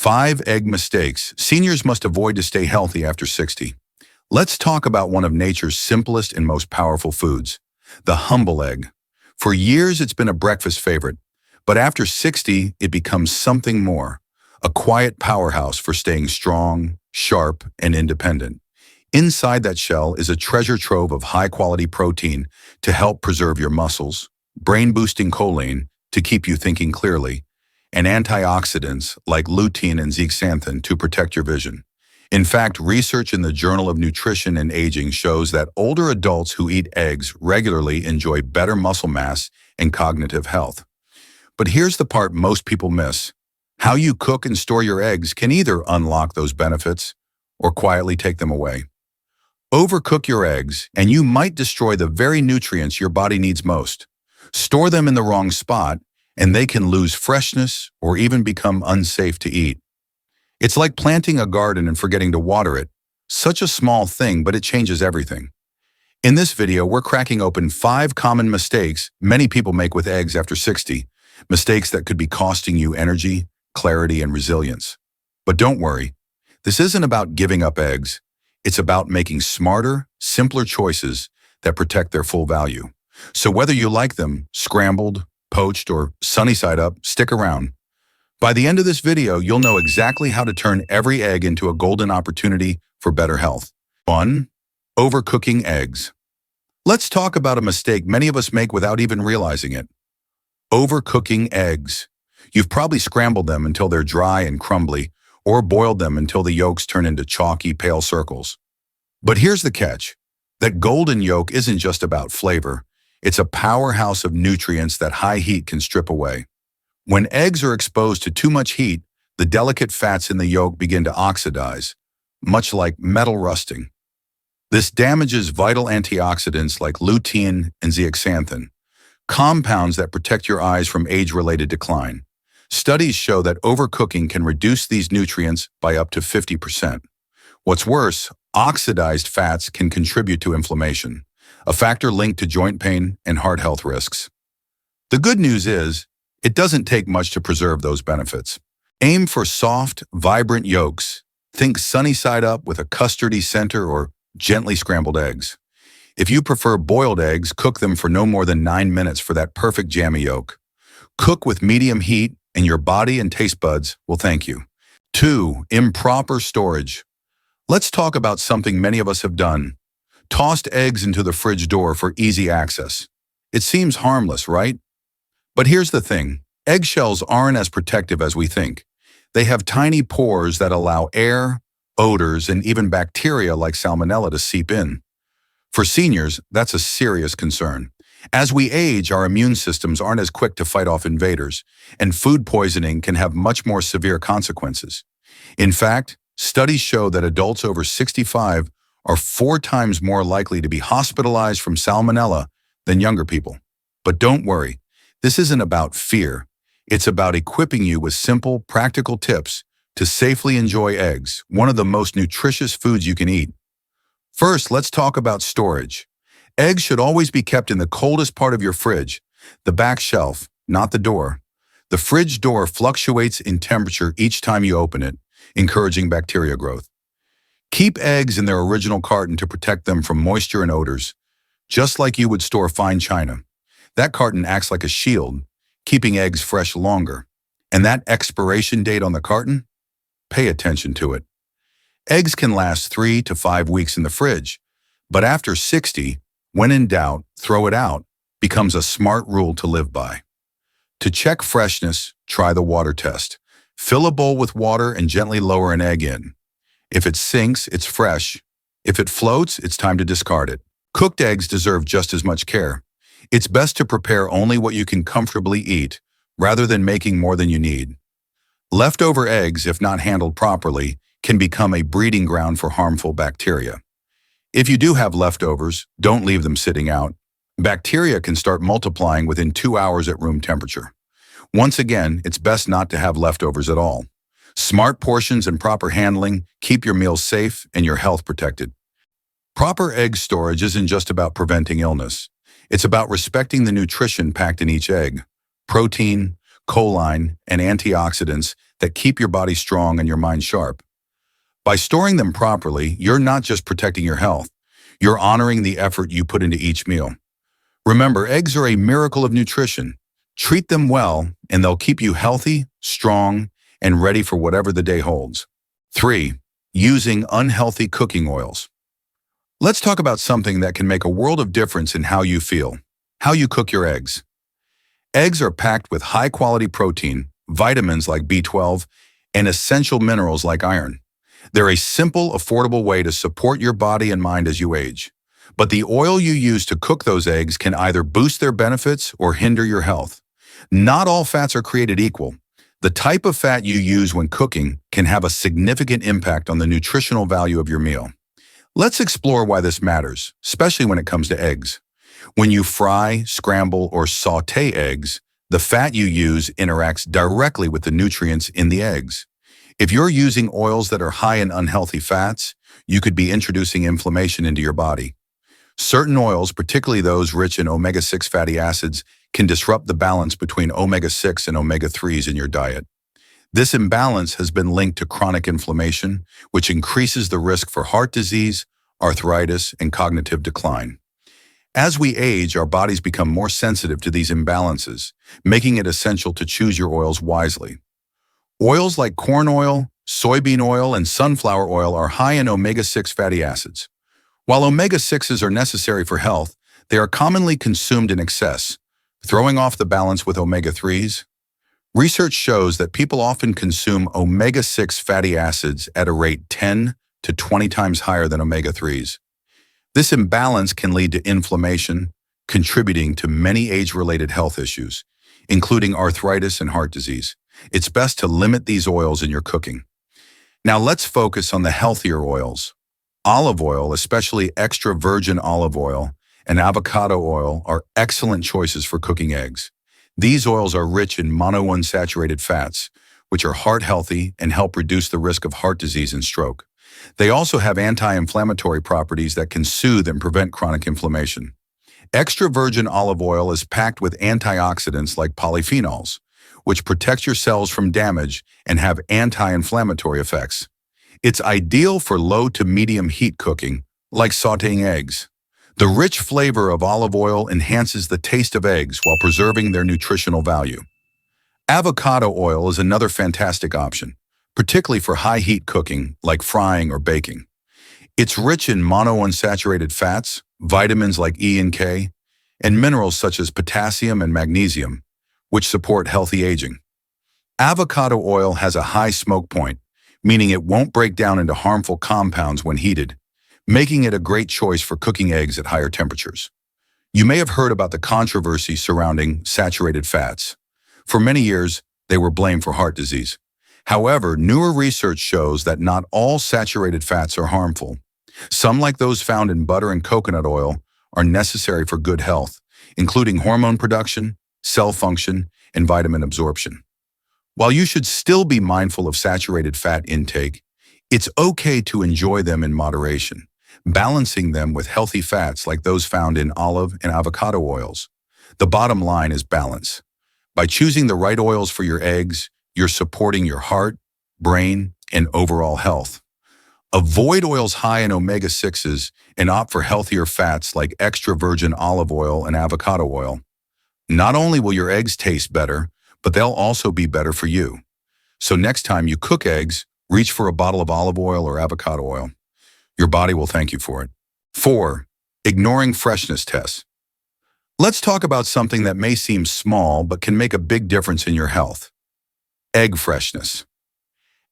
5 egg mistakes seniors must avoid to stay healthy after 60. Let's talk about one of nature's simplest and most powerful foods, the humble egg. For years, it's been a breakfast favorite, but after 60, it becomes something more, a quiet powerhouse for staying strong, sharp, and independent. Inside that shell is a treasure trove of high-quality protein to help preserve your muscles, brain-boosting choline to keep you thinking clearly, and antioxidants like lutein and zeaxanthin to protect your vision. In fact, research in the Journal of Nutrition and Aging shows that older adults who eat eggs regularly enjoy better muscle mass and cognitive health. But here's the part most people miss. How you cook and store your eggs can either unlock those benefits or quietly take them away. Overcook your eggs, and you might destroy the very nutrients your body needs most. Store them in the wrong spot, and they can lose freshness or even become unsafe to eat. It's like planting a garden and forgetting to water it. Such a small thing, but it changes everything. In this video, we're cracking open 5 common mistakes many people make with eggs after 60, mistakes that could be costing you energy, clarity, and resilience. But don't worry, this isn't about giving up eggs. It's about making smarter, simpler choices that protect their full value. So whether you like them scrambled, poached, or sunny side up, stick around. By the end of this video, you'll know exactly how to turn every egg into a golden opportunity for better health. 1. Overcooking eggs. Let's talk about a mistake many of us make without even realizing it. Overcooking eggs. You've probably scrambled them until they're dry and crumbly, or boiled them until the yolks turn into chalky, pale circles. But here's the catch. That golden yolk isn't just about flavor. It's a powerhouse of nutrients that high heat can strip away. When eggs are exposed to too much heat, the delicate fats in the yolk begin to oxidize, much like metal rusting. This damages vital antioxidants like lutein and zeaxanthin, compounds that protect your eyes from age-related decline. Studies show that overcooking can reduce these nutrients by up to 50%. What's worse, oxidized fats can contribute to inflammation, a factor linked to joint pain and heart health risks. The good news is, it doesn't take much to preserve those benefits. Aim for soft, vibrant yolks. Think sunny side up with a custardy center or gently scrambled eggs. If you prefer boiled eggs, cook them for no more than 9 minutes for that perfect jammy yolk. Cook with medium heat, and your body and taste buds will thank you. 2. Improper storage. Let's talk about something many of us have done. Tossed eggs into the fridge door for easy access. It seems harmless, right? But here's the thing. Eggshells aren't as protective as we think. They have tiny pores that allow air, odors, and even bacteria like salmonella to seep in. For seniors, that's a serious concern. As we age, our immune systems aren't as quick to fight off invaders, and food poisoning can have much more severe consequences. In fact, studies show that adults over 65 are 4 times more likely to be hospitalized from salmonella than younger people. But don't worry, this isn't about fear. It's about equipping you with simple, practical tips to safely enjoy eggs, one of the most nutritious foods you can eat. First, let's talk about storage. Eggs should always be kept in the coldest part of your fridge, the back shelf, not the door. The fridge door fluctuates in temperature each time you open it, encouraging bacteria growth. Keep eggs in their original carton to protect them from moisture and odors, just like you would store fine china. That carton acts like a shield, keeping eggs fresh longer. And that expiration date on the carton? Pay attention to it. Eggs can last 3 to 5 weeks in the fridge, but after 60, when in doubt, throw it out, becomes a smart rule to live by. To check freshness, try the water test. Fill a bowl with water and gently lower an egg in. If it sinks, it's fresh. If it floats, it's time to discard it. Cooked eggs deserve just as much care. It's best to prepare only what you can comfortably eat, rather than making more than you need. Leftover eggs, if not handled properly, can become a breeding ground for harmful bacteria. If you do have leftovers, don't leave them sitting out. Bacteria can start multiplying within 2 hours at room temperature. Once again, it's best not to have leftovers at all. Smart portions and proper handling keep your meals safe and your health protected. Proper egg storage isn't just about preventing illness. It's about respecting the nutrition packed in each egg: protein, choline, and antioxidants that keep your body strong and your mind sharp. By storing them properly, you're not just protecting your health, you're honoring the effort you put into each meal. Remember, eggs are a miracle of nutrition. Treat them well, and they'll keep you healthy, strong, and ready for whatever the day holds. 3. Using unhealthy cooking oils. Let's talk about something that can make a world of difference in how you feel, how you cook your eggs. Eggs are packed with high-quality protein, vitamins like B12, and essential minerals like iron. They're a simple, affordable way to support your body and mind as you age. But the oil you use to cook those eggs can either boost their benefits or hinder your health. Not all fats are created equal. The type of fat you use when cooking can have a significant impact on the nutritional value of your meal. Let's explore why this matters, especially when it comes to eggs. When you fry, scramble, or sauté eggs, the fat you use interacts directly with the nutrients in the eggs. If you're using oils that are high in unhealthy fats, you could be introducing inflammation into your body. Certain oils, particularly those rich in omega-6 fatty acids, can disrupt the balance between omega-6 and omega-3s in your diet. This imbalance has been linked to chronic inflammation, which increases the risk for heart disease, arthritis, and cognitive decline. As we age, our bodies become more sensitive to these imbalances, making it essential to choose your oils wisely. Oils like corn oil, soybean oil, and sunflower oil are high in omega-6 fatty acids. While omega-6s are necessary for health, they are commonly consumed in excess, throwing off the balance with omega-3s. Research shows that people often consume omega-6 fatty acids at a rate 10 to 20 times higher than omega-3s. This imbalance can lead to inflammation, contributing to many age-related health issues, including arthritis and heart disease. It's best to limit these oils in your cooking. Now let's focus on the healthier oils. Olive oil, especially extra virgin olive oil, and avocado oil are excellent choices for cooking eggs. These oils are rich in monounsaturated fats, which are heart-healthy and help reduce the risk of heart disease and stroke. They also have anti-inflammatory properties that can soothe and prevent chronic inflammation. Extra virgin olive oil is packed with antioxidants like polyphenols, which protect your cells from damage and have anti-inflammatory effects. It's ideal for low to medium heat cooking, like sautéing eggs. The rich flavor of olive oil enhances the taste of eggs while preserving their nutritional value. Avocado oil is another fantastic option, particularly for high-heat cooking like frying or baking. It's rich in monounsaturated fats, vitamins like E and K, and minerals such as potassium and magnesium, which support healthy aging. Avocado oil has a high smoke point, meaning it won't break down into harmful compounds when heated, making it a great choice for cooking eggs at higher temperatures. You may have heard about the controversy surrounding saturated fats. For many years, they were blamed for heart disease. However, newer research shows that not all saturated fats are harmful. Some, like those found in butter and coconut oil, are necessary for good health, including hormone production, cell function, and vitamin absorption. While you should still be mindful of saturated fat intake, it's okay to enjoy them in moderation, balancing them with healthy fats like those found in olive and avocado oils. The bottom line is balance. By choosing the right oils for your eggs, you're supporting your heart, brain, and overall health. Avoid oils high in omega-6s and opt for healthier fats like extra virgin olive oil and avocado oil. Not only will your eggs taste better, but they'll also be better for you. So next time you cook eggs, reach for a bottle of olive oil or avocado oil. Your body will thank you for it. 4. Ignoring freshness tests. Let's talk about something that may seem small but can make a big difference in your health. Egg freshness.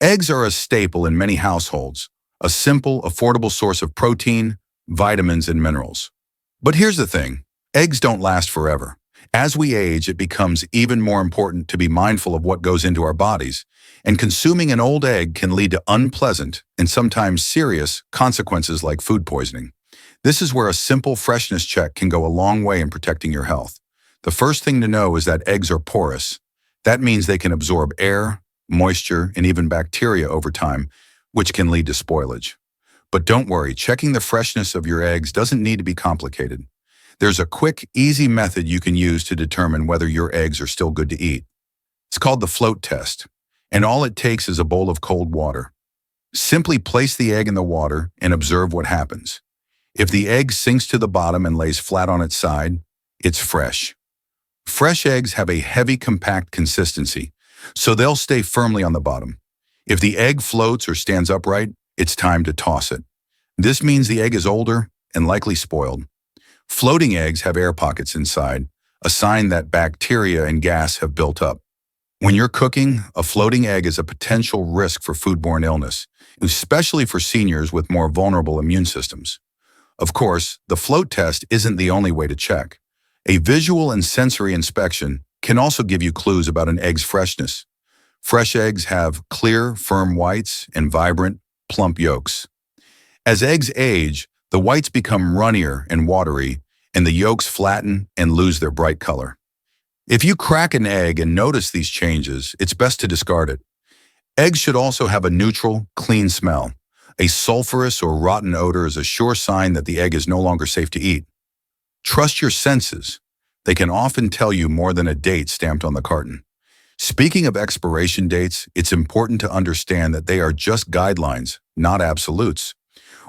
Eggs are a staple in many households, a simple, affordable source of protein, vitamins, and minerals. But here's the thing, eggs don't last forever. As we age, it becomes even more important to be mindful of what goes into our bodies, and consuming an old egg can lead to unpleasant and sometimes serious consequences like food poisoning. This is where a simple freshness check can go a long way in protecting your health. The first thing to know is that eggs are porous. That means they can absorb air, moisture, and even bacteria over time, which can lead to spoilage. But don't worry, checking the freshness of your eggs doesn't need to be complicated. There's a quick, easy method you can use to determine whether your eggs are still good to eat. It's called the float test. and all it takes is a bowl of cold water. Simply place the egg in the water and observe what happens. If the egg sinks to the bottom and lays flat on its side, it's fresh. Fresh eggs have a heavy, compact consistency, so they'll stay firmly on the bottom. If the egg floats or stands upright, it's time to toss it. This means the egg is older and likely spoiled. Floating eggs have air pockets inside, a sign that bacteria and gas have built up. When you're cooking, a floating egg is a potential risk for foodborne illness, especially for seniors with more vulnerable immune systems. Of course, the float test isn't the only way to check. A visual and sensory inspection can also give you clues about an egg's freshness. Fresh eggs have clear, firm whites and vibrant, plump yolks. As eggs age, the whites become runnier and watery, and the yolks flatten and lose their bright color. If you crack an egg and notice these changes, it's best to discard it. Eggs should also have a neutral, clean smell. A sulfurous or rotten odor is a sure sign that the egg is no longer safe to eat. Trust your senses. They can often tell you more than a date stamped on the carton. Speaking of expiration dates, it's important to understand that they are just guidelines, not absolutes.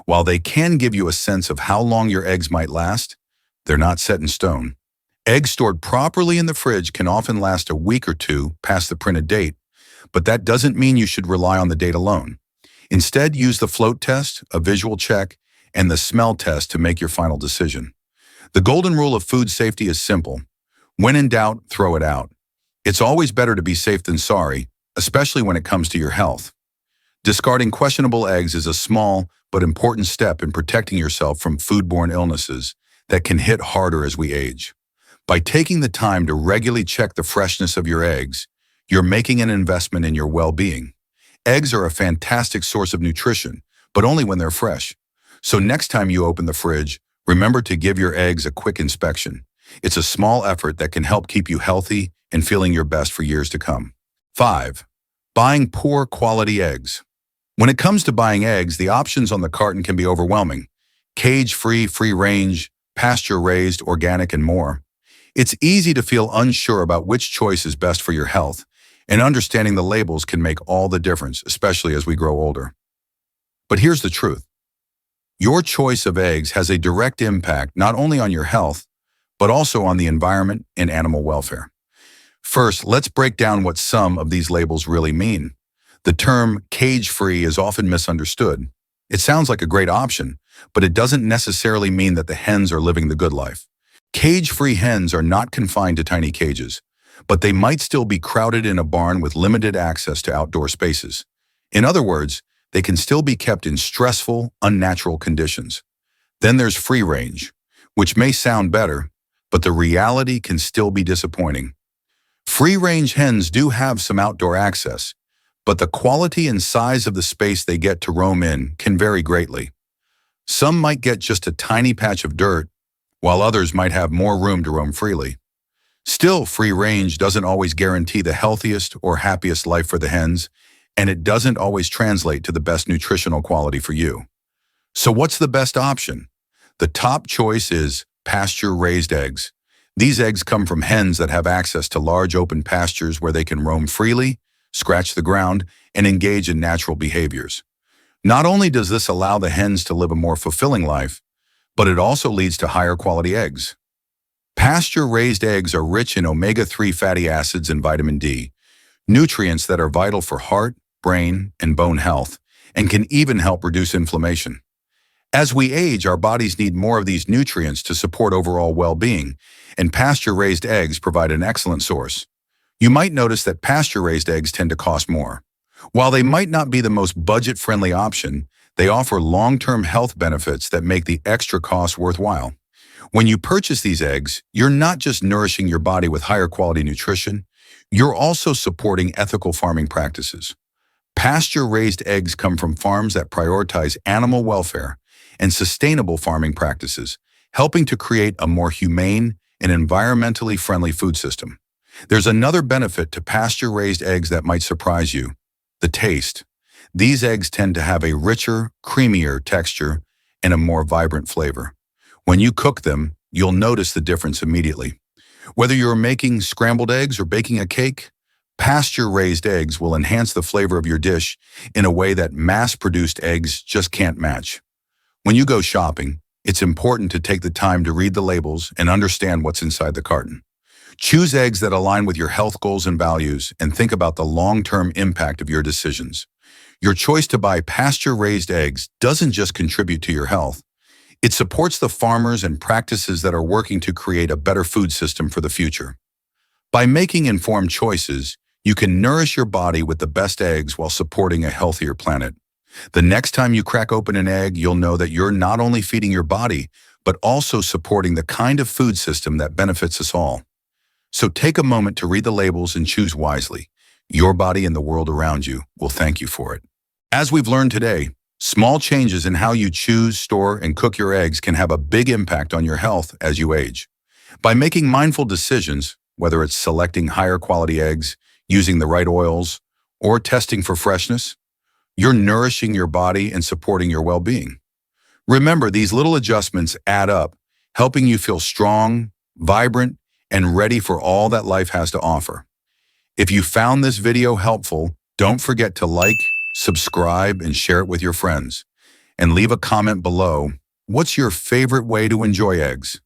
While they can give you a sense of how long your eggs might last, they're not set in stone. Eggs stored properly in the fridge can often last a week or two past the printed date, but that doesn't mean you should rely on the date alone. Instead, use the float test, a visual check, and the smell test to make your final decision. The golden rule of food safety is simple. When in doubt, throw it out. It's always better to be safe than sorry, especially when it comes to your health. Discarding questionable eggs is a small but important step in protecting yourself from foodborne illnesses that can hit harder as we age. By taking the time to regularly check the freshness of your eggs, you're making an investment in your well-being. Eggs are a fantastic source of nutrition, but only when they're fresh. So next time you open the fridge, remember to give your eggs a quick inspection. It's a small effort that can help keep you healthy and feeling your best for years to come. 5. Buying poor quality eggs. When it comes to buying eggs, the options on the carton can be overwhelming. Cage-free, free-range, pasture-raised, organic, and more. It's easy to feel unsure about which choice is best for your health, and understanding the labels can make all the difference, especially as we grow older. But here's the truth. Your choice of eggs has a direct impact not only on your health, but also on the environment and animal welfare. First, let's break down what some of these labels really mean. The term cage-free is often misunderstood. It sounds like a great option, but it doesn't necessarily mean that the hens are living the good life. Cage-free hens are not confined to tiny cages, but they might still be crowded in a barn with limited access to outdoor spaces. In other words, they can still be kept in stressful, unnatural conditions. Then there's free range, which may sound better, but the reality can still be disappointing. Free-range hens do have some outdoor access, but the quality and size of the space they get to roam in can vary greatly. Some might get just a tiny patch of dirt, while others might have more room to roam freely. Still, free range doesn't always guarantee the healthiest or happiest life for the hens, and it doesn't always translate to the best nutritional quality for you. So what's the best option? The top choice is pasture-raised eggs. These eggs come from hens that have access to large open pastures where they can roam freely, scratch the ground, and engage in natural behaviors. Not only does this allow the hens to live a more fulfilling life, but it also leads to higher quality eggs. Pasture-raised eggs are rich in omega-3 fatty acids and vitamin D, nutrients that are vital for heart, brain, and bone health, and can even help reduce inflammation. As we age, our bodies need more of these nutrients to support overall well-being, and pasture-raised eggs provide an excellent source. You might notice that pasture-raised eggs tend to cost more. While they might not be the most budget-friendly option, they offer long-term health benefits that make the extra cost worthwhile. When you purchase these eggs, you're not just nourishing your body with higher quality nutrition, you're also supporting ethical farming practices. Pasture-raised eggs come from farms that prioritize animal welfare and sustainable farming practices, helping to create a more humane and environmentally friendly food system. There's another benefit to pasture-raised eggs that might surprise you: the taste. These eggs tend to have a richer, creamier texture and a more vibrant flavor. When you cook them, you'll notice the difference immediately. Whether you're making scrambled eggs or baking a cake, Pasture-raised eggs will enhance the flavor of your dish in a way that mass-produced eggs just can't match. When you go shopping, it's important to take the time to read the labels and understand what's inside the carton. Choose eggs that align with your health goals and values, and think about the long-term impact of your decisions. Your choice to buy pasture-raised eggs doesn't just contribute to your health. It supports the farmers and practices that are working to create a better food system for the future. By making informed choices, you can nourish your body with the best eggs while supporting a healthier planet. The next time you crack open an egg, you'll know that you're not only feeding your body, but also supporting the kind of food system that benefits us all. So take a moment to read the labels and choose wisely. Your body and the world around you will thank you for it. As we've learned today, small changes in how you choose, store, and cook your eggs can have a big impact on your health as you age. By making mindful decisions, whether it's selecting higher quality eggs, using the right oils, or testing for freshness, you're nourishing your body and supporting your well-being. Remember, these little adjustments add up, helping you feel strong, vibrant, and ready for all that life has to offer. If you found this video helpful, don't forget to like, subscribe, and share it with your friends. And leave a comment below. What's your favorite way to enjoy eggs?